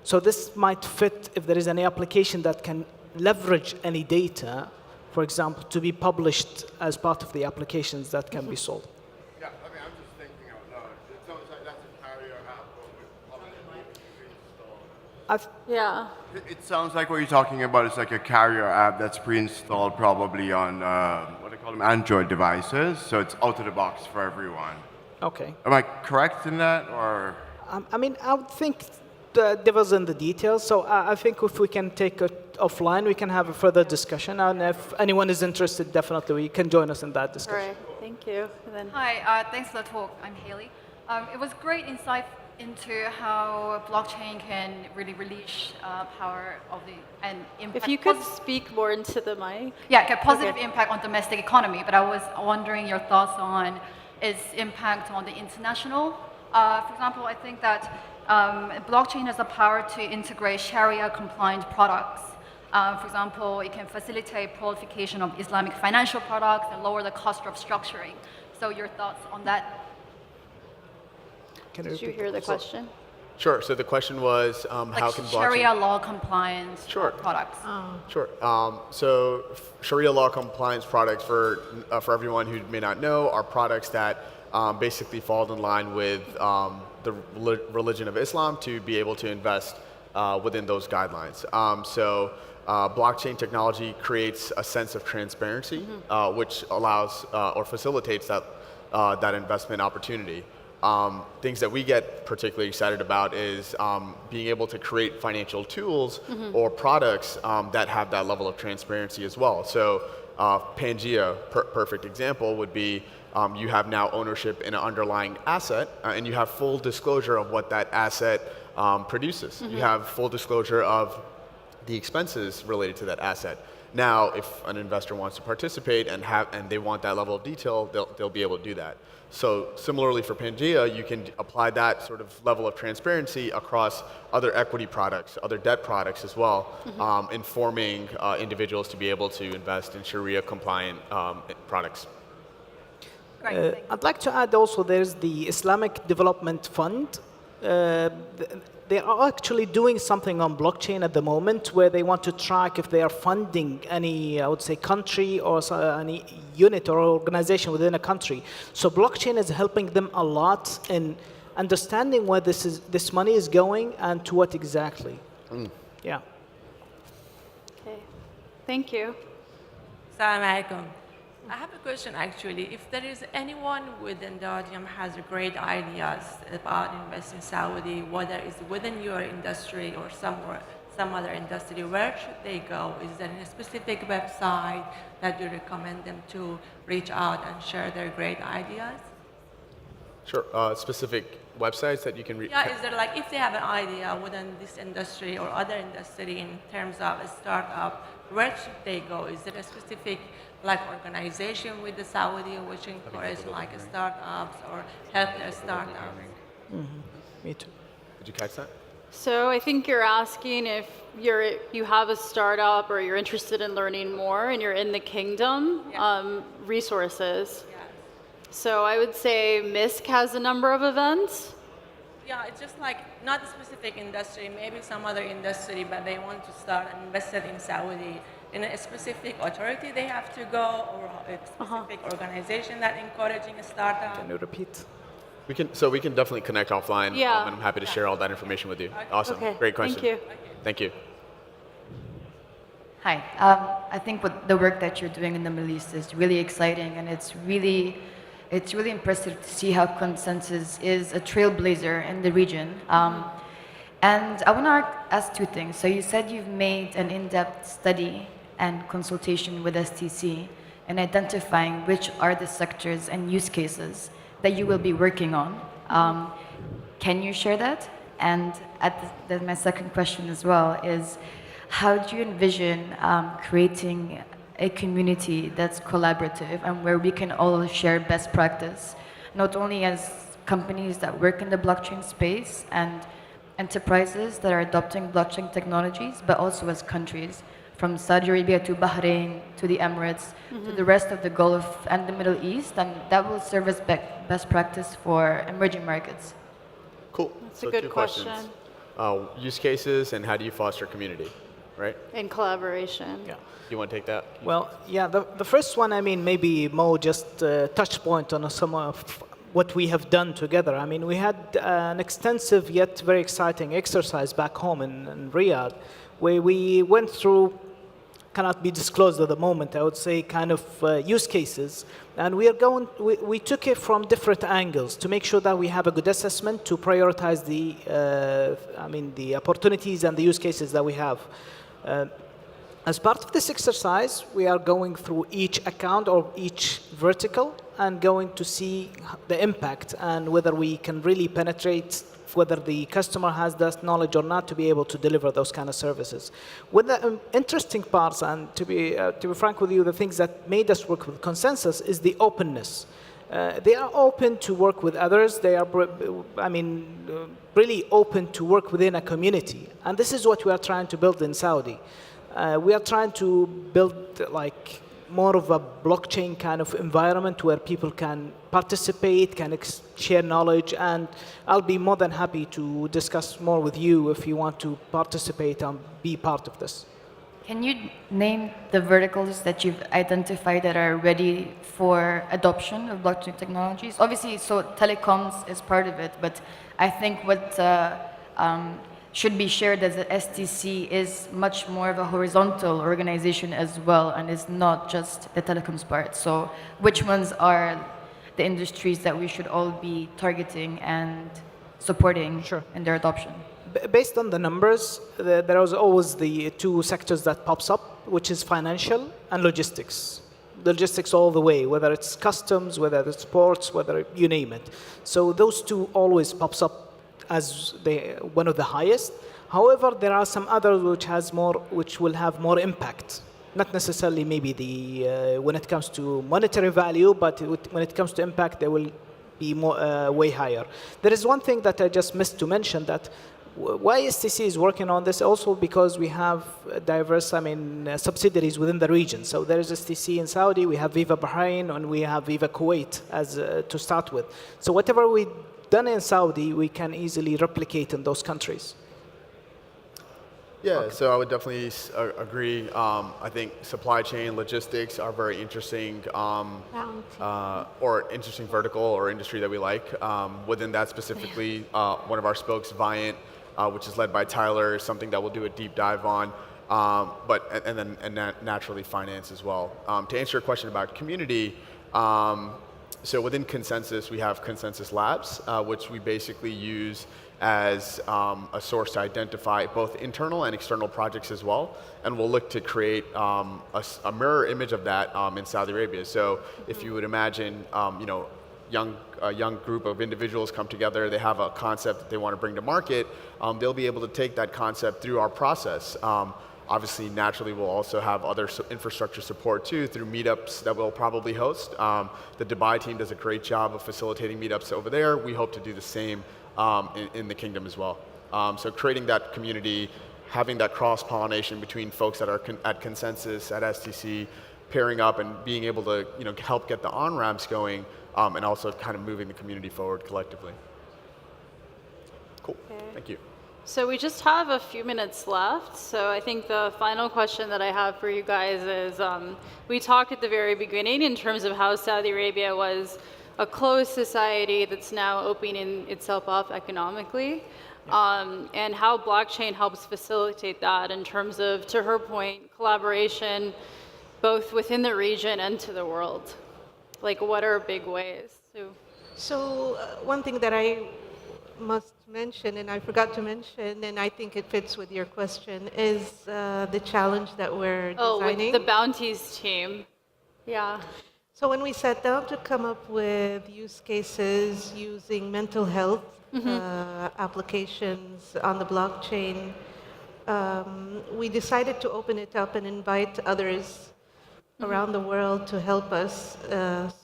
S4: So this might fit if there is any application that can leverage any data, for example, to be published as part of the applications that can be sold.
S7: Yeah, I mean, I'm just thinking out loud. It sounds like that's a carrier app, but with pre-installed.
S1: Yeah.
S7: It sounds like what you're talking about is like a carrier app that's pre-installed probably on, what do they call them, Android devices. So it's out of the box for everyone.
S4: Okay.
S7: Am I correct in that, or?
S4: I mean, I would think devil's in the details. So I think if we can take it offline, we can have a further discussion. And if anyone is interested, definitely you can join us in that discussion.
S1: All right. Thank you. And then
S8: Hi, thanks for the talk. I'm Haley. It was great insight into how blockchain can really release power of and impact.
S1: if you could speak more into the mic.
S8: Yeah, get positive impact on domestic economy. But I was wondering your thoughts on its impact on the international. For example, I think that blockchain has the power to integrate Sharia-compliant products. For example, it can facilitate proliferation of Islamic financial products and lower the cost of structuring. So your thoughts on that?
S1: Did you hear the question?
S5: Sure. So the question was, how can blockchain...
S8: Sharia law compliant products.
S5: Sure. So Sharia law compliance products, for everyone who may not know, are products that basically fall in line with the religion of Islam to be able to invest within those guidelines. Blockchain technology creates a sense of transparency, which allows or facilitates that investment opportunity. Things that we get particularly excited about is being able to create financial tools or products that have that level of transparency as well. So Pangea, perfect example, would be you have now ownership in an underlying asset, and you have full disclosure of what that asset produces. You have full disclosure of the expenses related to that asset. Now, if an investor wants to participate and they want that level of detail, they'll be able to do that. So similarly for Pangea, you can apply that sort of level of transparency across other equity products, other debt products as well, informing individuals to be able to invest in Sharia-compliant products.
S4: I'd like to add also there's the Islamic Development Fund. They are actually doing something on blockchain at the moment where they want to track if they are funding any, I would say, country or any unit or organization within a country. So blockchain is helping them a lot in understanding where this money is going and to what exactly. Yeah.
S1: Okay. Thank you.
S9: Assalamu alaikum. I have a question actually. If there is anyone within the audience has great ideas about investing in Saudi, whether it's within your industry or somewhere, some other industry, where should they go? Is there a specific website that you recommend them to reach out and share their great ideas?
S5: Sure. Specific websites that you can read?
S9: Yeah, is there like, if they have an idea within this industry or other industry in terms of a startup, where should they go? Is there a specific like organization with the Saudi which encourages like startups or help their startups?
S4: Me too.
S5: Did you catch that?
S1: So I think you're asking if you have a startup or you're interested in learning more and you're in the kingdom, resources.
S9: Yes.
S1: So I would say MISC has a number of events.
S9: Yeah, it's just like not a specific industry, maybe some other industry, but they want to start and invest in Saudi. In a specific authority they have to go, or a specific organization that encouraging a startup?
S4: Can you repeat?
S5: We can definitely connect offline,
S1: Yeah.
S5: and I'm happy to share all that information with you. Awesome.
S1: Okay.
S5: Great question.
S1: Thank you.
S5: Thank you.
S10: Hi. I think the work that you're doing in the Middle East is really exciting, and it's really impressive to see how ConsenSys is a trailblazer in the region. And I want to ask two things. So you said you've made an in-depth study and consultation with STC in identifying which are the sectors and use cases that you will be working on. Can you share that? And my second question as well is, how do you envision creating a community that's collaborative and where we can all share best practice, not only as companies that work in the blockchain space and enterprises that are adopting blockchain technologies, but also as countries, from Saudi Arabia to Bahrain to the Emirates to the rest of the Gulf and the Middle East, and that will serve as best practice for emerging markets.
S5: Cool.
S1: That's a good question.
S5: Use cases and how do you foster community, right?
S1: In collaboration.
S4: Yeah.
S5: You want to take that?
S4: Well, yeah, the first one, I mean, maybe Mo just touched point on some of what we have done together. I mean, we had an extensive yet very exciting exercise back home in Riyadh, where we went through, cannot be disclosed at the moment, I would say, kind of use cases. And we took it from different angles to make sure that we have a good assessment to prioritize the opportunities and the use cases that we have. As part of this exercise, we are going through each account or each vertical and going to see the impact and whether we can really penetrate, whether the customer has that knowledge or not to be able to deliver those kind of services. One of the interesting parts, and to be frank with you, the things that made us work with ConsenSys is the openness. They are open to work with others. They are, really open to work within a community. And this is what we are trying to build in Saudi. We are trying to build like more of a blockchain kind of environment where people can participate, can share knowledge, and I'll be more than happy to discuss more with you if you want to participate and be part of this.
S10: Can you name the verticals that you've identified that are ready for adoption of blockchain technologies? Obviously, so telecoms is part of it, but I think what should be shared as the STC is much more of a horizontal organization as well, and is not just the telecoms part. So which ones are the industries that we should all be targeting and supporting in their adoption?
S4: Based on the numbers, there is always the two sectors that pops up, which is financial and logistics. Logistics all the way, whether it's customs, whether it's ports, whether you name it. So those two always pops up as one of the highest. However, there are some others which will have more impact. Not necessarily maybe when it comes to monetary value, but when it comes to impact, they will be more, way higher. There is one thing that I just missed to mention, that why STC is working on this also because we have diverse, subsidiaries within the region. So there is STC in Saudi, we have Viva Bahrain, and we have Viva Kuwait as to start with. So whatever we done in Saudi, we can easily replicate in those countries.
S5: Yeah, so I would definitely agree. I think supply chain logistics are very interesting, or interesting vertical or industry that we like. Within that specifically, one of our spokes, Viant, which is led by Tyler, is something that we'll do a deep dive on. And naturally finance as well. To answer your question about community, so within ConsenSys, we have ConsenSys Labs, which we basically use as a source to identify both internal and external projects as well. And we'll look to create a mirror image of that in Saudi Arabia. So if you would imagine, a young group of individuals come together, they have a concept that they want to bring to market, they'll be able to take that concept through our process. Obviously, naturally, we'll also have other infrastructure support too through meetups that we'll probably host. The Dubai team does a great job of facilitating meetups over there. We hope to do the same in the kingdom as well. So creating that community, having that cross-pollination between folks that are at ConsenSys, at STC, pairing up and being able to help get the on-ramps going, and also kind of moving the community forward collectively. Cool, thank you.
S1: So we just have a few minutes left. So I think the final question that I have for you guys is, we talked at the very beginning in terms of how Saudi Arabia was a closed society that's now opening itself up economically, and how blockchain helps facilitate that in terms of, to her point, collaboration both within the region and to the world. Like, what are big ways?
S3: So one thing that I must mention, and I forgot to mention, and I think it fits with your question, is the challenge that we're designing.
S1: With the bounties team. Yeah.
S3: So when we sat down to come up with use cases using mental health applications on the blockchain, we decided to open it up and invite others around the world to help us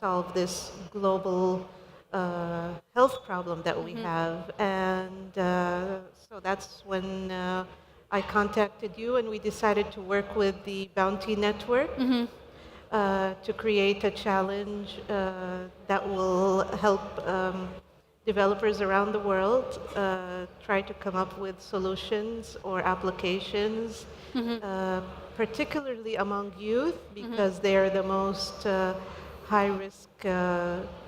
S3: solve this global health problem that we have. And so that's when I contacted you, and we decided to work with the Bounty Network to create a challenge that will help developers around the world try to come up with solutions or applications, particularly among youth, because they're the most high-risk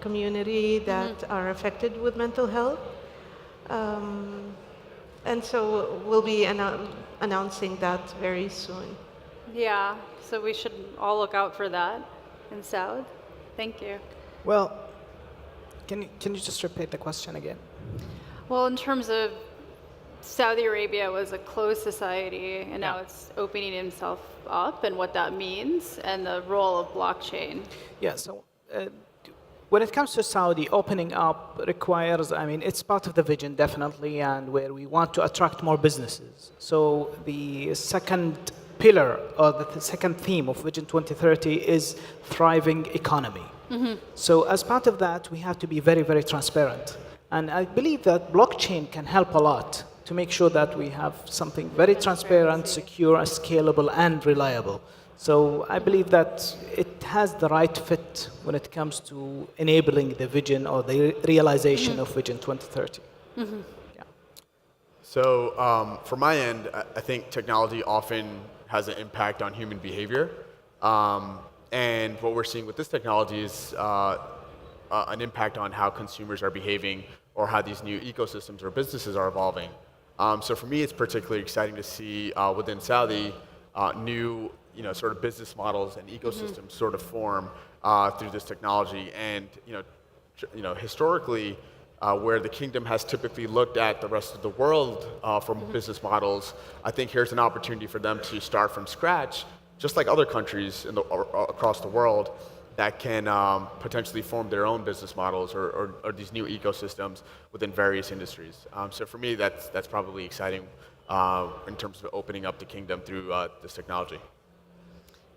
S3: community that are affected with mental health. And so we'll be announcing that very soon.
S1: Yeah, so we should all look out for that in Saud. Thank you.
S4: Well, can you just repeat the question again?
S1: Well, in terms of Saudi Arabia was a closed society, and now it's opening itself up, and what that means, and the role of blockchain.
S4: Yeah, so when it comes to Saudi, opening up requires, I mean, it's part of the vision, definitely, and where we want to attract more businesses. So the second pillar, or the second theme of Vision 2030 is thriving economy. So as part of that, we have to be very, very transparent. And I believe that blockchain can help a lot to make sure that we have something very transparent, secure, scalable, and reliable. So I believe that it has the right fit when it comes to enabling the vision or the realization of Vision 2030. Yeah.
S5: So from my end, I think technology often has an impact on human behavior. And what we're seeing with this technology is an impact on how consumers are behaving or how these new ecosystems or businesses are evolving. So for me, it's particularly exciting to see within Saudi new sort of business models and ecosystems sort of form through this technology. And historically, where the kingdom has typically looked at the rest of the world for business models, I think here's an opportunity for them to start from scratch, just like other countries across the world that can potentially form their own business models or these new ecosystems within various industries. So for me, that's probably exciting in terms of opening up the kingdom through this technology.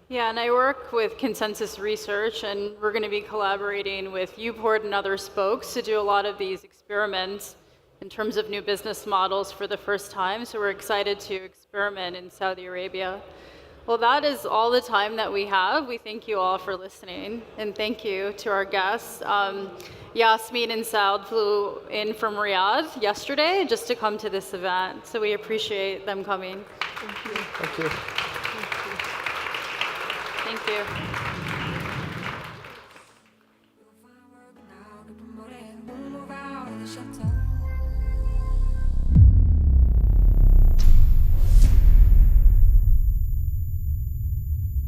S1: Yeah, and I work with ConsenSys Research, and we're going to be collaborating with Uport and other spokes to do a lot of these experiments in terms of new business models for the first time. So we're excited to experiment in Saudi Arabia. Well, that is all the time that we have. We thank you all for listening, and thank you to our guests. Yasmin and Saud flew in from Riyadh yesterday just to come to this event, so we appreciate them coming.
S3: Thank you.
S4: Thank you.
S1: Thank you.